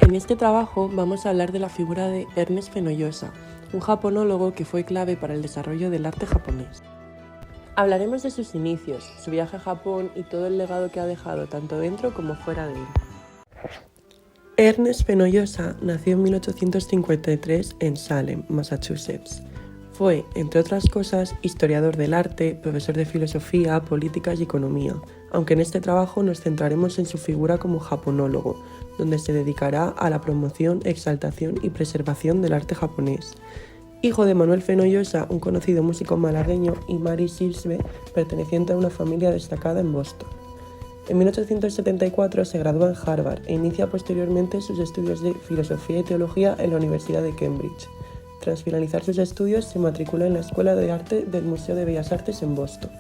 En este trabajo vamos a hablar de la figura de Ernest Fenollosa, un japonólogo que fue clave para el desarrollo del arte japonés. Hablaremos de sus inicios, su viaje a Japón y todo el legado que ha dejado tanto dentro como fuera de él. Ernest Fenollosa nació en 1853 en Salem, Massachusetts. Fue, entre otras cosas, historiador del arte, profesor de filosofía, políticas y economía, aunque en este trabajo nos centraremos en su figura como japonólogo, donde se dedicará a la promoción, exaltación y preservación del arte japonés. Hijo de Manuel Fenollosa, un conocido músico malagueño, y Mary Silsbe, perteneciente a una familia destacada en Boston. En 1874 se gradúa en Harvard e inicia posteriormente sus estudios de filosofía y teología en la Universidad de Cambridge. Tras finalizar sus estudios, se matricula en la Escuela de Arte del Museo de Bellas Artes en Boston.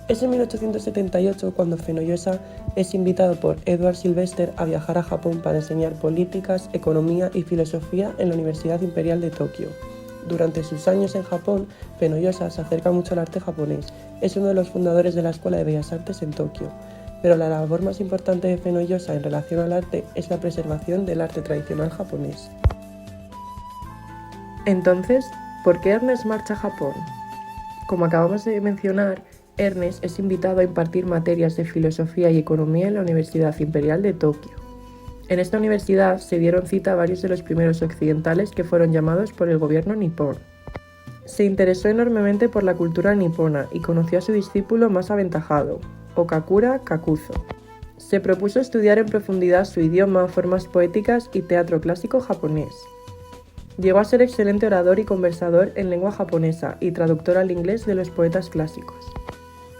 Es en 1878 cuando Fenollosa es invitado por Edward Sylvester a viajar a Japón para enseñar políticas, economía y filosofía en la Universidad Imperial de Tokio. Durante sus años en Japón, Fenollosa se acerca mucho al arte japonés. Es uno de los fundadores de la Escuela de Bellas Artes en Tokio. Pero la labor más importante de Fenollosa en relación al arte es la preservación del arte tradicional japonés. Entonces, ¿por qué Ernest marcha a Japón? Como acabamos de mencionar, Ernest es invitado a impartir materias de filosofía y economía en la Universidad Imperial de Tokio. En esta universidad se dieron cita a varios de los primeros occidentales que fueron llamados por el gobierno nipón. Se interesó enormemente por la cultura nipona y conoció a su discípulo más aventajado, Okakura Kakuzo. Se propuso estudiar en profundidad su idioma, formas poéticas y teatro clásico japonés. Llegó a ser excelente orador y conversador en lengua japonesa y traductor al inglés de los poetas clásicos.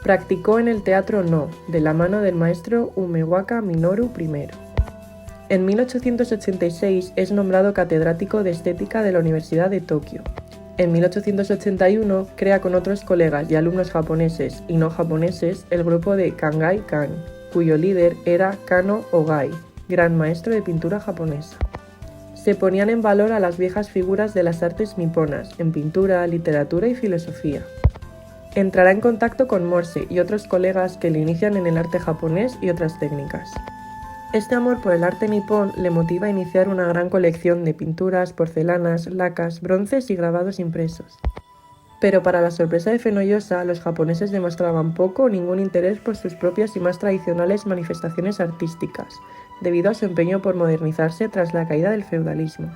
Practicó en el teatro No, de la mano del maestro Umewaka Minoru I. En 1886 es nombrado catedrático de estética de la Universidad de Tokio. En 1881 crea con otros colegas y alumnos japoneses y no japoneses el grupo de Kangai-kan, cuyo líder era Kano Ogai, gran maestro de pintura japonesa. Se ponían en valor a las viejas figuras de las artes niponas, en pintura, literatura y filosofía. Entrará en contacto con Morse y otros colegas que le inician en el arte japonés y otras técnicas. Este amor por el arte nipón le motiva a iniciar una gran colección de pinturas, porcelanas, lacas, bronces y grabados impresos. Pero para la sorpresa de Fenollosa, los japoneses demostraban poco o ningún interés por sus propias y más tradicionales manifestaciones artísticas, debido a su empeño por modernizarse tras la caída del feudalismo.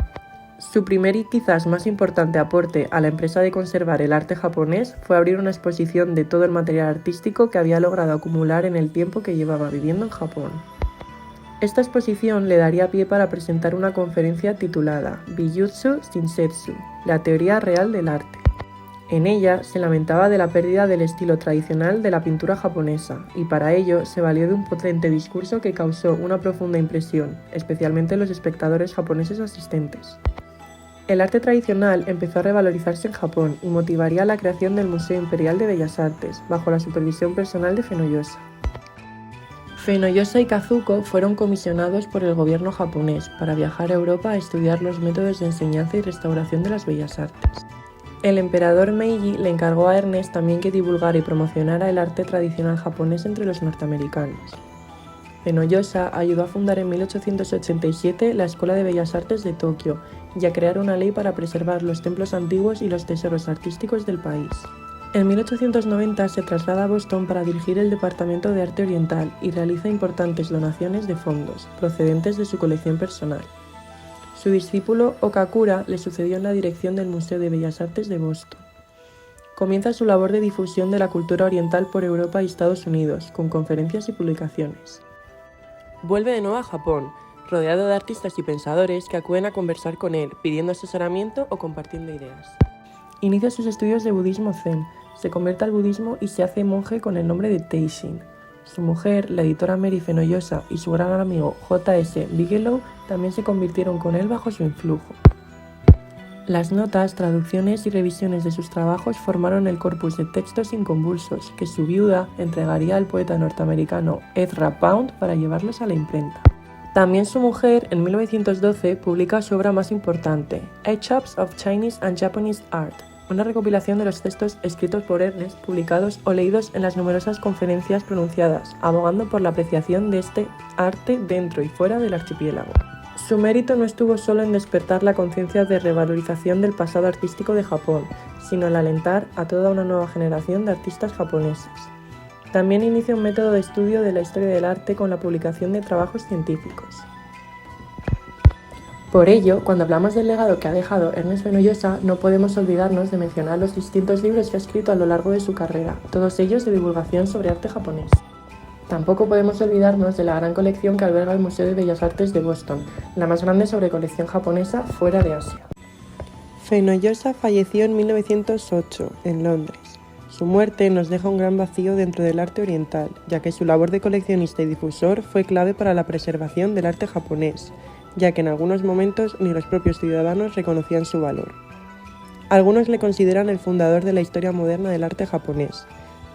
Su primer y quizás más importante aporte a la empresa de conservar el arte japonés fue abrir una exposición de todo el material artístico que había logrado acumular en el tiempo que llevaba viviendo en Japón. Esta exposición le daría pie para presentar una conferencia titulada Bijutsu Shinsetsu, la teoría real del arte. En ella se lamentaba de la pérdida del estilo tradicional de la pintura japonesa y para ello se valió de un potente discurso que causó una profunda impresión, especialmente en los espectadores japoneses asistentes. El arte tradicional empezó a revalorizarse en Japón y motivaría la creación del Museo Imperial de Bellas Artes, bajo la supervisión personal de Fenollosa. Fenollosa y Kazuko fueron comisionados por el gobierno japonés para viajar a Europa a estudiar los métodos de enseñanza y restauración de las bellas artes. El emperador Meiji le encargó a Ernest también que divulgara y promocionara el arte tradicional japonés entre los norteamericanos. Fenollosa ayudó a fundar en 1887 la Escuela de Bellas Artes de Tokio y a crear una ley para preservar los templos antiguos y los tesoros artísticos del país. En 1890 se traslada a Boston para dirigir el Departamento de Arte Oriental y realiza importantes donaciones de fondos, procedentes de su colección personal. Su discípulo Okakura le sucedió en la dirección del Museo de Bellas Artes de Boston. Comienza su labor de difusión de la cultura oriental por Europa y Estados Unidos, con conferencias y publicaciones. Vuelve de nuevo a Japón, rodeado de artistas y pensadores que acuden a conversar con él, pidiendo asesoramiento o compartiendo ideas. Inicia sus estudios de budismo zen, se convierte al budismo y se hace monje con el nombre de Teishin. Su mujer, la editora Mary Fenollosa, y su gran amigo J.S. Bigelow también se convirtieron con él bajo su influjo. Las notas, traducciones y revisiones de sus trabajos formaron el corpus de textos inconvulsos que su viuda entregaría al poeta norteamericano Ezra Pound para llevarlos a la imprenta. También su mujer, en 1912, publica su obra más importante, Etchings of Chinese and Japanese Art, una recopilación de los textos escritos por Ernest, publicados o leídos en las numerosas conferencias pronunciadas, abogando por la apreciación de este arte dentro y fuera del archipiélago. Su mérito no estuvo solo en despertar la conciencia de revalorización del pasado artístico de Japón, sino en alentar a toda una nueva generación de artistas japoneses. También inicia un método de estudio de la historia del arte con la publicación de trabajos científicos. Por ello, cuando hablamos del legado que ha dejado Ernest Fenollosa, no podemos olvidarnos de mencionar los distintos libros que ha escrito a lo largo de su carrera, todos ellos de divulgación sobre arte japonés. Tampoco podemos olvidarnos de la gran colección que alberga el Museo de Bellas Artes de Boston, la más grande sobre colección japonesa fuera de Asia. Fenollosa falleció en 1908, en Londres. Su muerte nos deja un gran vacío dentro del arte oriental, ya que su labor de coleccionista y difusor fue clave para la preservación del arte japonés, ya que en algunos momentos ni los propios ciudadanos reconocían su valor. Algunos le consideran el fundador de la historia moderna del arte japonés.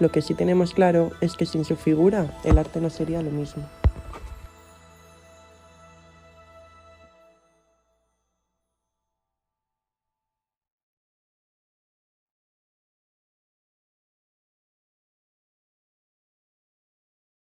Lo que sí tenemos claro es que sin su figura, el arte no sería lo mismo.